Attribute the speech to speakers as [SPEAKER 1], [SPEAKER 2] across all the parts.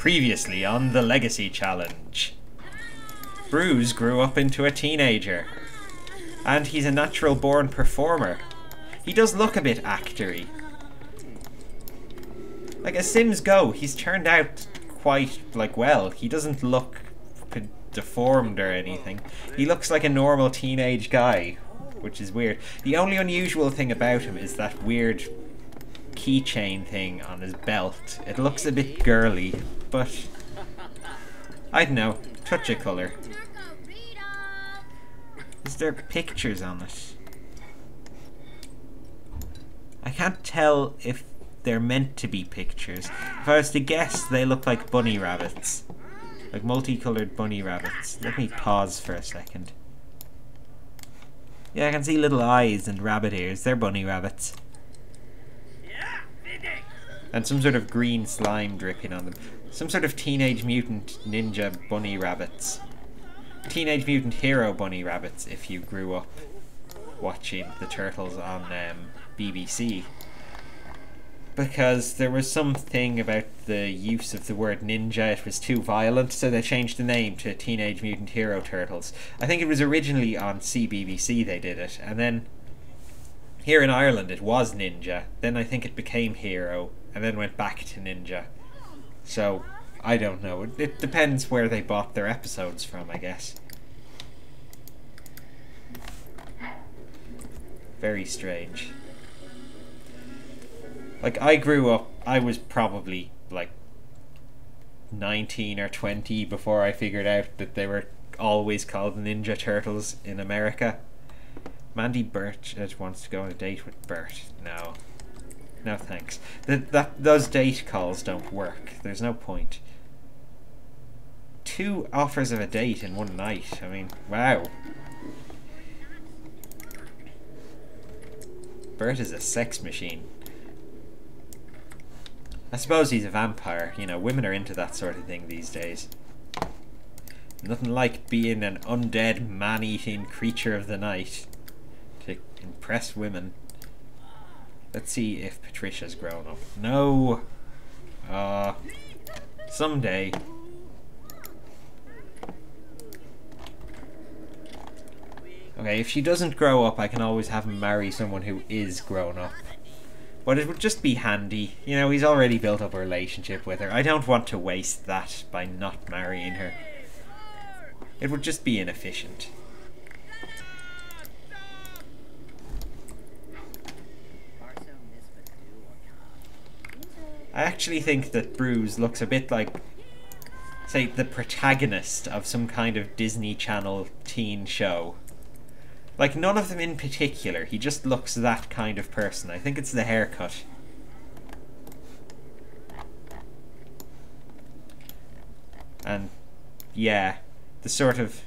[SPEAKER 1] Previously on the Legacy Challenge. Bruise grew up into a teenager. And he's a natural born performer. He does look a bit actory. Like, as Sims go, he's turned out quite, like, well. He doesn't look deformed or anything. He looks like a normal teenage guy, which is weird. The only unusual thing about him is that weird keychain thing on his belt. It looks a bit girly, but I don't know. Touch of colour. Is there pictures on it? I can't tell if they're meant to be pictures. If I was to guess, they look like bunny rabbits. Like multicoloured bunny rabbits. Let me pause for a second. Yeah, I can see little eyes and rabbit ears. They're bunny rabbits. And some sort of green slime dripping on them. Some sort of Teenage Mutant Ninja bunny rabbits. Teenage Mutant Hero bunny rabbits if you grew up watching the Turtles on BBC. Because there was something about the use of the word ninja, it was too violent, so they changed the name to Teenage Mutant Hero Turtles. I think it was originally on CBBC they did it, and then here in Ireland it was Ninja, then I think it became Hero, and then went back to Ninja. So, I don't know. It depends where they bought their episodes from, I guess. Very strange. Like, I grew up, I was probably, like, 19 or 20 before I figured out that they were always called Ninja Turtles in America. Mandy Burt wants to go on a date with Bert. No. No thanks. Those date calls don't work. There's no point. 2 offers of a date in one night. I mean, wow. Bert is a sex machine. I suppose he's a vampire. You know, women are into that sort of thing these days. Nothing like being an undead, man-eating creature of the night to impress women. Let's see if Patricia's grown up. No! Someday. Okay, if she doesn't grow up, I can always have him marry someone who is grown up. But it would just be handy. You know, he's already built up a relationship with her. I don't want to waste that by not marrying her. It would just be inefficient. I actually think that Bruise looks a bit like, say, the protagonist of some kind of Disney Channel teen show. Like, none of them in particular. He just looks that kind of person. I think it's the haircut. And, yeah, the sort of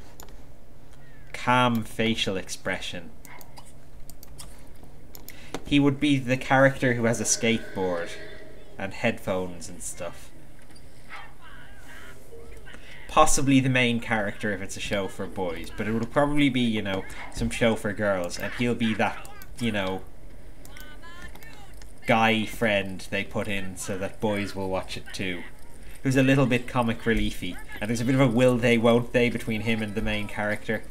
[SPEAKER 1] calm facial expression. He would be the character who has a skateboard and headphones and stuff. Possibly the main character if it's a show for boys, but it would probably be, you know, some show for girls, and he'll be that, you know, guy friend they put in so that boys will watch it too. Who's a little bit comic reliefy, and there's a bit of a will they won't they between him and the main character.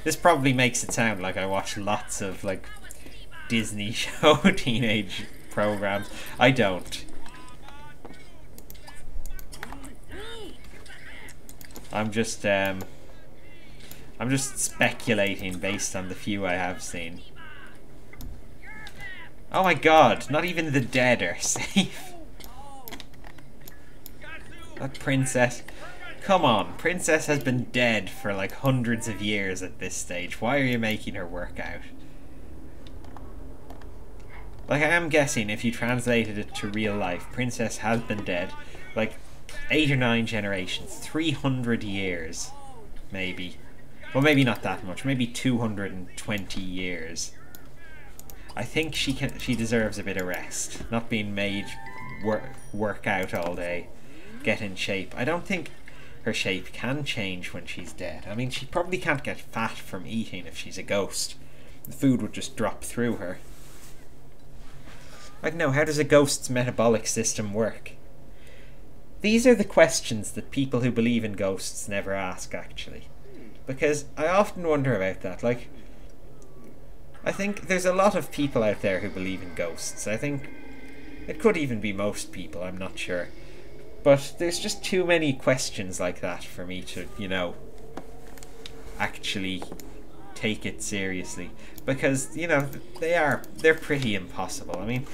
[SPEAKER 1] This probably makes it sound like I watch lots of, like, Disney show teenage programs. I don't. I'm just speculating based on the few I have seen. Oh my god, not even the dead are safe. That princess... Come on, Princess has been dead for like hundreds of years at this stage. Why are you making her work out? Like, I am guessing if you translated it to real life, Princess has been dead like 8 or 9 generations, 300 years, maybe. Well, maybe not that much, maybe 220 years. I think she deserves a bit of rest, not being made work out all day, get in shape. I don't think her shape can change when she's dead. I mean, she probably can't get fat from eating if she's a ghost. The food would just drop through her. I don't know, how does a ghost's metabolic system work? These are the questions that people who believe in ghosts never ask, actually. Because I often wonder about that. Like, I think there's a lot of people out there who believe in ghosts. I think it could even be most people, I'm not sure. But there's just too many questions like that for me to, you know, actually take it seriously. Because, you know, they're pretty impossible. I mean,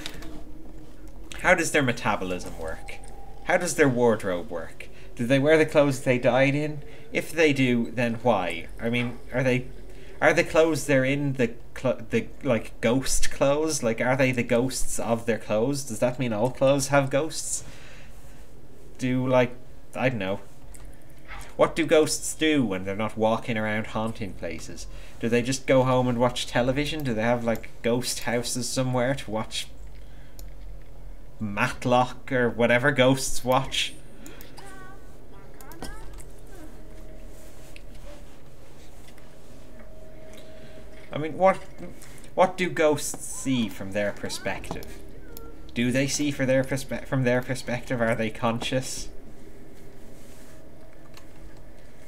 [SPEAKER 1] how does their metabolism work? How does their wardrobe work? Do they wear the clothes they died in? If they do, then why? I mean, are the clothes they're in the like ghost clothes? Like, are they the ghosts of their clothes? Does that mean all clothes have ghosts? Like, I don't know. What do ghosts do when they're not walking around haunting places? Do they just go home and watch television? Do they have like ghost houses somewhere to watch Matlock or whatever ghosts watch? I mean, what do ghosts see from their perspective? Do they see from their perspective? Are they conscious?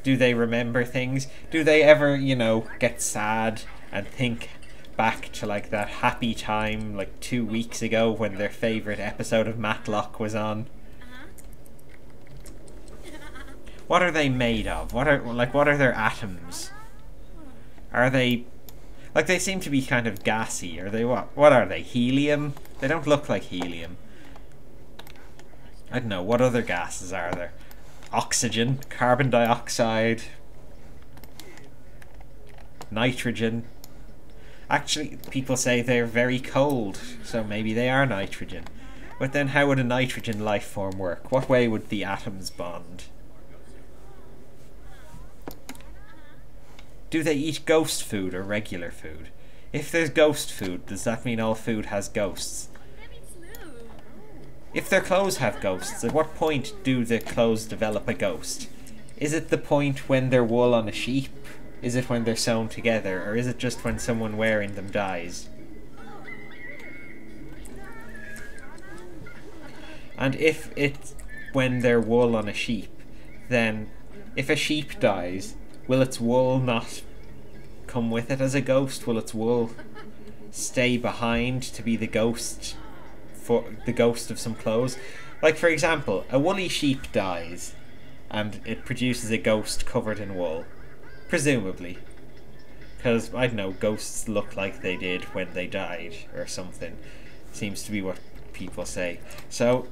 [SPEAKER 1] Do they remember things? Do they ever, you know, get sad and think back to like that happy time like 2 weeks ago when their favourite episode of Matlock was on? What are they made of? What are their atoms? Are they like, they seem to be kind of gassy? Are they what are they? Helium? They don't look like helium. I don't know, what other gases are there? Oxygen, carbon dioxide, nitrogen. Actually, people say they're very cold, so maybe they are nitrogen. But then how would a nitrogen life form work? What way would the atoms bond? Do they eat ghost food or regular food? If there's ghost food, does that mean all food has ghosts? If their clothes have ghosts, at what point do the clothes develop a ghost? Is it the point when they're wool on a sheep? Is it when they're sewn together? Or is it just when someone wearing them dies? And if it's when they're wool on a sheep, then if a sheep dies, will its wool not come with it as a ghost? Will its wool stay behind to be the ghost of some clothes? Like, for example, a woolly sheep dies and it produces a ghost covered in wool. Presumably. Because, I don't know, ghosts look like they did when they died or something. Seems to be what people say. So,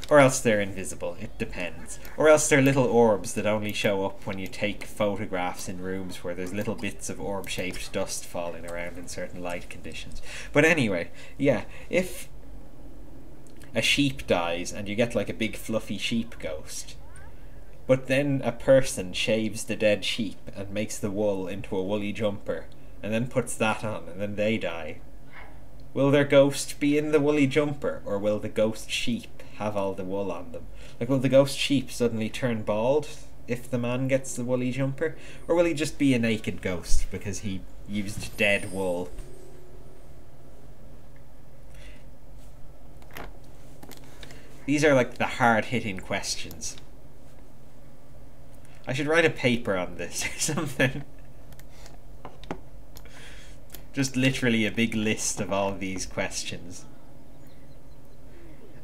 [SPEAKER 1] or else they're invisible, it depends. Or else they're little orbs that only show up when you take photographs in rooms where there's little bits of orb-shaped dust falling around in certain light conditions. But anyway, yeah, if a sheep dies and you get like a big fluffy sheep ghost, but then a person shaves the dead sheep and makes the wool into a woolly jumper and then puts that on and then they die, will their ghost be in the woolly jumper, or will the ghost sheep have all the wool on them? Like, will the ghost sheep suddenly turn bald if the man gets the woolly jumper? Or will he just be a naked ghost because he used dead wool? These are like the hard-hitting questions. I should write a paper on this or something. Just literally a big list of all these questions.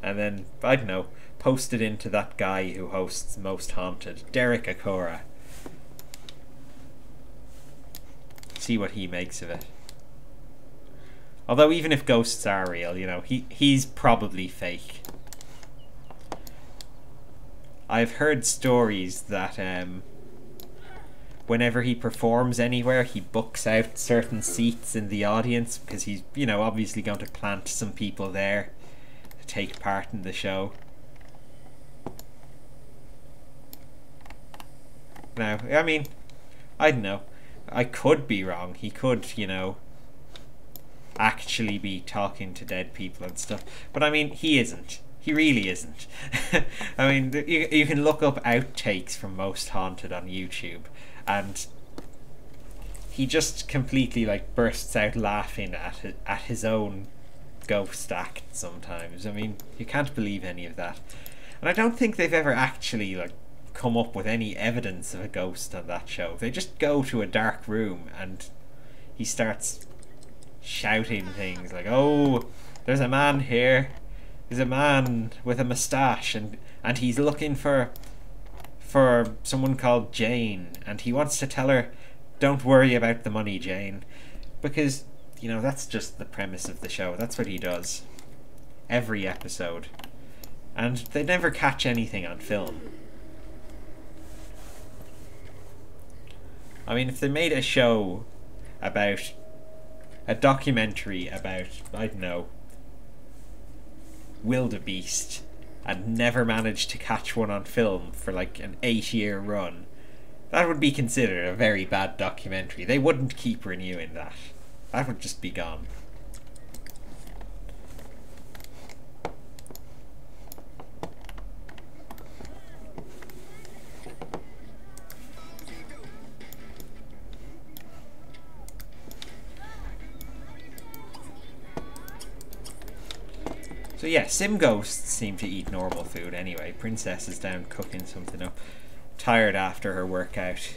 [SPEAKER 1] And then, I don't know, post it into that guy who hosts Most Haunted, Derek Acorah. See what he makes of it. Although even if ghosts are real, you know, he's probably fake. I've heard stories that whenever he performs anywhere, he books out certain seats in the audience because he's, you know, obviously going to plant some people there to take part in the show. Now, I mean, I don't know. I could be wrong. He could, you know, actually be talking to dead people and stuff. But I mean, he isn't. He really isn't. I mean, you can look up outtakes from Most Haunted on YouTube, and he just completely like bursts out laughing at his own ghost act sometimes. I mean, you can't believe any of that. And I don't think they've ever actually, like, come up with any evidence of a ghost on that show. They just go to a dark room and he starts shouting things like, oh, there's a man here. There's a man with a moustache and he's looking for someone called Jane, and he wants to tell her, don't worry about the money, Jane. Because, you know, that's just the premise of the show. That's what he does. Every episode. And they never catch anything on film. I mean, if they made a show about... a documentary about, I don't know, wildebeest, and never managed to catch one on film for like an 8-year run, that would be considered a very bad documentary. They wouldn't keep renewing that. That would just be gone. So yeah, sim ghosts seem to eat normal food anyway. Princess is down cooking something up, tired after her workout.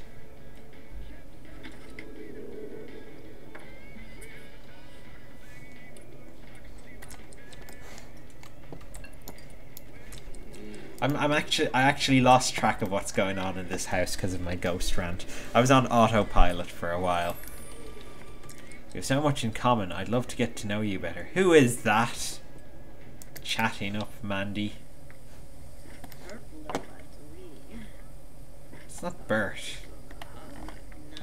[SPEAKER 1] I actually lost track of what's going on in this house because of my ghost rant. I was on autopilot for a while. We have so much in common. I'd love to get to know you better. Who is that? Chatting up Mandy. It's not Bert.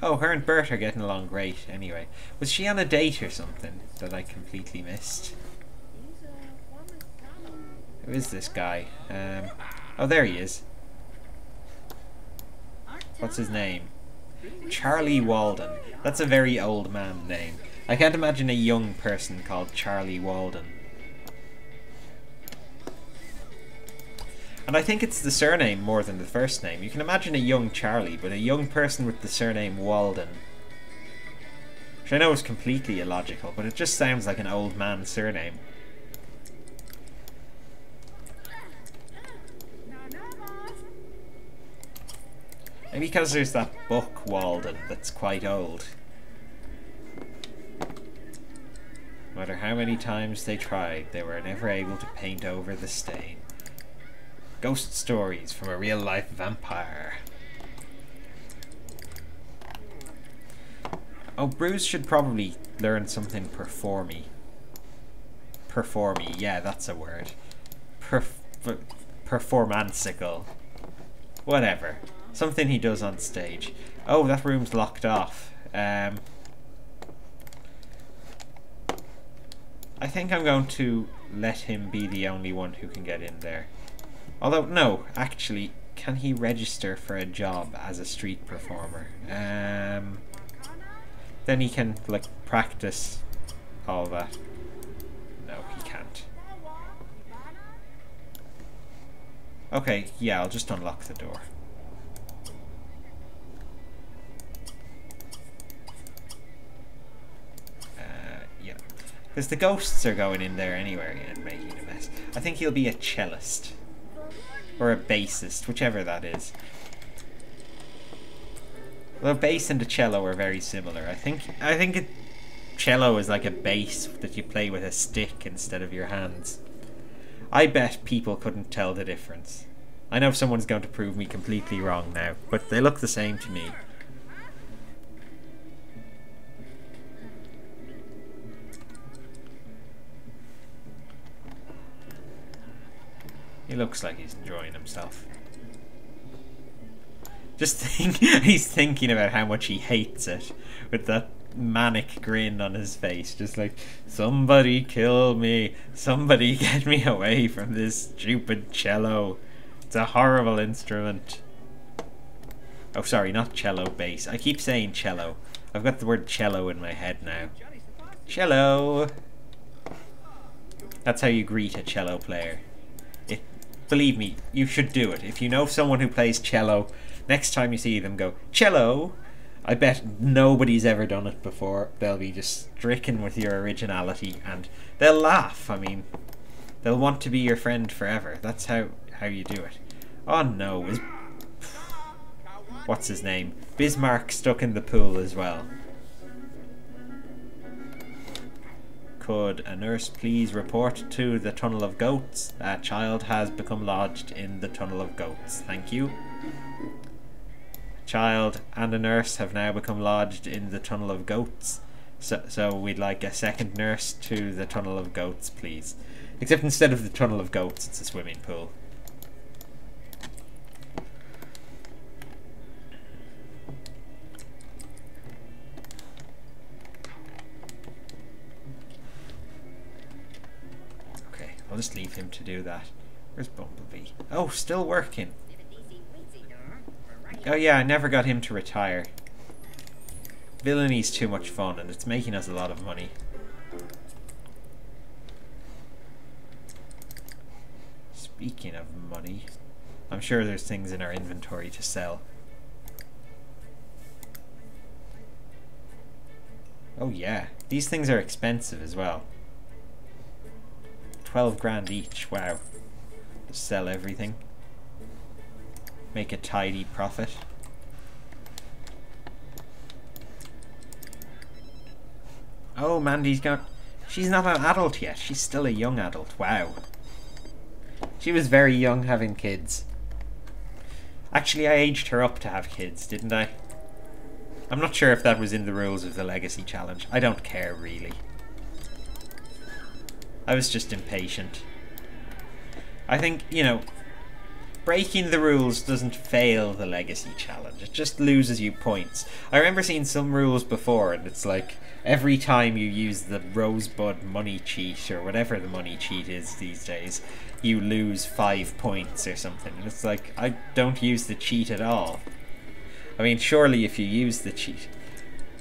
[SPEAKER 1] Oh, her and Bert are getting along great anyway. Was she on a date or something that I completely missed? Who is this guy? Oh, there he is. What's his name? Charlie Walden. That's a very old man name. I can't imagine a young person called Charlie Walden. And I think it's the surname more than the first name. You can imagine a young Charlie, but a young person with the surname Walden. Which I know is completely illogical, but it just sounds like an old man's surname. Maybe because there's that book, Walden, that's quite old. No matter how many times they tried, they were never able to paint over the stain. Ghost stories from a real-life vampire. Oh, Bruise should probably learn something performy. Performy, yeah, that's a word. Performancical. Whatever. Something he does on stage. Oh, that room's locked off. I think I'm going to let him be the only one who can get in there. Although, no, actually, can he register for a job as a street performer? Then he can, like, practice all that. No, he can't. Okay, yeah, I'll just unlock the door. Yeah. Because the ghosts are going in there anyway and making a mess. I think he'll be a cellist. Or a bassist, whichever that is. Well, a bass and a cello are very similar. I think a cello is like a bass that you play with a stick instead of your hands. I bet people couldn't tell the difference. I know someone's going to prove me completely wrong now, but they look the same to me. He looks like he's enjoying himself. Just think, he's thinking about how much he hates it, with that manic grin on his face, just like, somebody kill me, somebody get me away from this stupid cello. It's a horrible instrument. Oh, sorry, not cello, bass. I keep saying cello. I've got the word cello in my head now. Cello! That's how you greet a cello player. Believe me, you should do it. If you know someone who plays cello, next time you see them go, cello, I bet nobody's ever done it before. They'll be just stricken with your originality and they'll laugh. I mean, they'll want to be your friend forever. That's how you do it. Oh no, what's his name? Bismarck stuck in the pool as well. Could a nurse please report to the Tunnel of Goats? A child has become lodged in the Tunnel of Goats. Thank you. Child and a nurse have now become lodged in the Tunnel of Goats. So we'd like a second nurse to the Tunnel of Goats, please. Except instead of the Tunnel of Goats, it's a swimming pool. Okay, I'll just leave him to do that. Where's Bumblebee? Oh, still working. Oh yeah, I never got him to retire. Villainy too much fun and it's making us a lot of money. Speaking of money, I'm sure there's things in our inventory to sell. Oh yeah, these things are expensive as well. 12 grand each, wow. Just sell everything. Make a tidy profit. Oh, Mandy's got... She's not an adult yet. She's still a young adult. Wow. She was very young having kids. Actually, I aged her up to have kids, didn't I? I'm not sure if that was in the rules of the Legacy Challenge. I don't care, really. I was just impatient. I think, you know, breaking the rules doesn't fail the Legacy Challenge. It just loses you points. I remember seeing some rules before and it's like every time you use the Rosebud money cheat or whatever the money cheat is these days, you lose 5 points or something. And it's like, I don't use the cheat at all. I mean, surely if you use the cheat...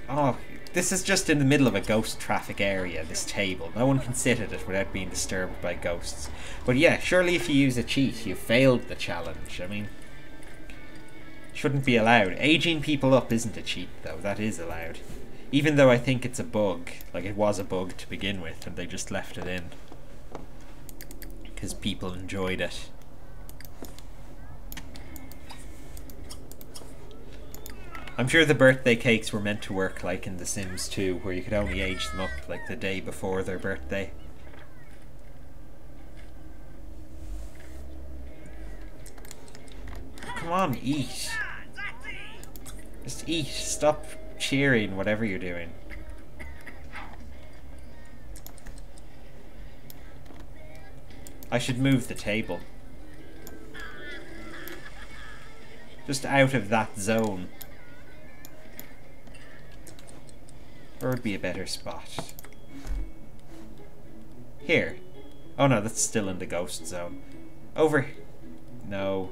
[SPEAKER 1] Oh, this is just in the middle of a ghost traffic area, this table. No one can sit at it without being disturbed by ghosts. But yeah, surely if you use a cheat, you failed the challenge. I mean, shouldn't be allowed. Aging people up isn't a cheat, though. That is allowed. Even though I think it's a bug. Like, it was a bug to begin with, and they just left it in. Because people enjoyed it. I'm sure the birthday cakes were meant to work like in The Sims 2, where you could only age them up like the day before their birthday. Come on, eat. Just eat. Stop cheering, whatever you're doing. I should move the table. Just out of that zone. Where would be a better spot? Here. Oh no, that's still in the ghost zone. Over... No.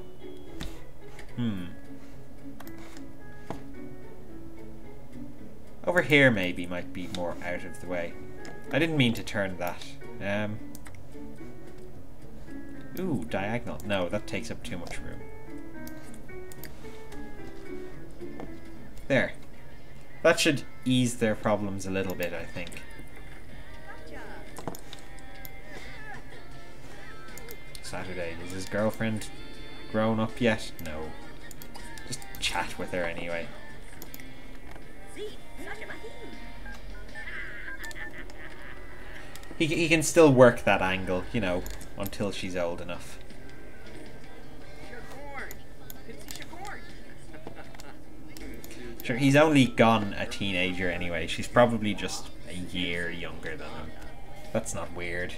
[SPEAKER 1] Over here maybe might be more out of the way. I didn't mean to turn that. Ooh, diagonal. No, that takes up too much room. There. That should ease their problems a little bit, I think. Saturday. Is his girlfriend grown up yet? No. Just chat with her anyway. He can still work that angle, you know, until she's old enough. Sure, he's only gone a teenager anyway. She's probably just a year younger than him. That's not weird.